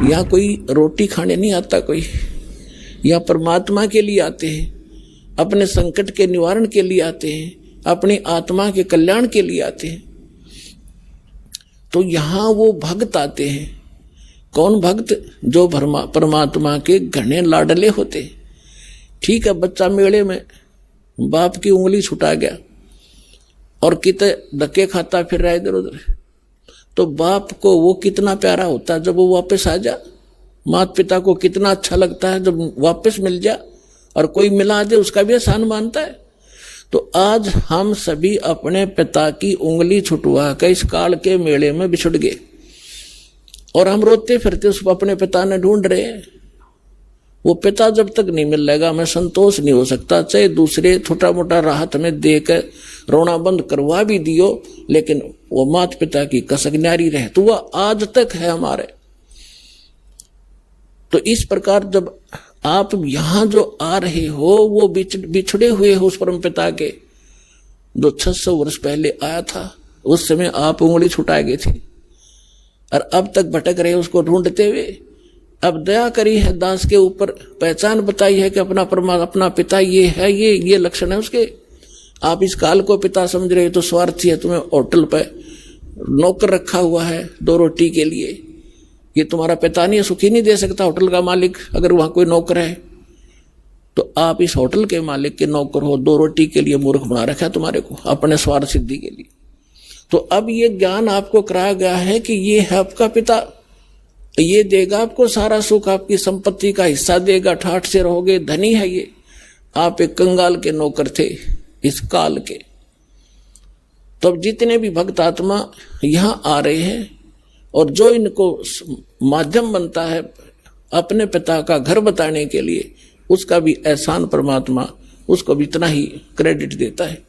यहाँ कोई रोटी खाने नहीं आता, कोई यहाँ परमात्मा के लिए आते हैं, अपने संकट के निवारण के लिए आते हैं, अपनी आत्मा के कल्याण के लिए आते हैं। तो यहाँ वो भक्त आते हैं। कौन भक्त? जो परमात्मा के घने लाडले होते। ठीक है, बच्चा मेले में बाप की उंगली छुटा गया और कितने धक्के खाता फिर रहा इधर उधर, तो बाप को वो कितना प्यारा होता है जब वो वापस आ जा। माता पिता को कितना अच्छा लगता है जब वापस मिल जा, और कोई मिला दे उसका भी एहसान मानता है। तो आज हम सभी अपने पिता की उंगली छुटवा कर इस काल के मेले में बिछुड़ गए, और हम रोते फिरते उस अपने पिता ने ढूंढ रहे हैं। वो पिता जब तक नहीं मिलेगा हमें संतोष नहीं हो सकता। चाहे दूसरे छोटा मोटा राहत में देकर रोना बंद करवा भी दियो, लेकिन वो माता पिता की कसक न्यारी रहे तो वह आज तक है हमारे। तो इस प्रकार जब आप यहां जो आ रहे हो वो बिछड़े हुए हो उस परम पिता के, जो 600 वर्ष पहले आया था। उस समय आप उंगली छुटा गए थे और अब तक भटक रहे उसको ढूंढते हुए। अब दया करी है दास के ऊपर, पहचान बताई है कि अपना पिता ये है, ये लक्षण है उसके। आप इस काल को पिता समझ रहे हो तो स्वार्थी है। तुम्हें होटल पे नौकर रखा हुआ है 2 रोटी के लिए, ये तुम्हारा पिता नहीं है, सुखी नहीं दे सकता होटल का मालिक अगर वहां कोई नौकर है। तो आप इस होटल के मालिक के नौकर हो, 2 रोटी के लिए मूर्ख बना रखा है तुम्हारे को, अपने स्वार्थ सिद्धि के लिए। तो अब ये ज्ञान आपको कराया गया है कि ये है आपका पिता, ये देगा आपको सारा सुख, आपकी संपत्ति का हिस्सा देगा, ठाठ से रहोगे, धनी है ये। आप एक कंगाल के नौकर थे इस काल के। तो अब जितने भी भक्त आत्मा यहां आ रहे हैं और जो इनको माध्यम बनता है अपने पिता का घर बताने के लिए, उसका भी एहसान परमात्मा उसको भी इतना ही क्रेडिट देता है।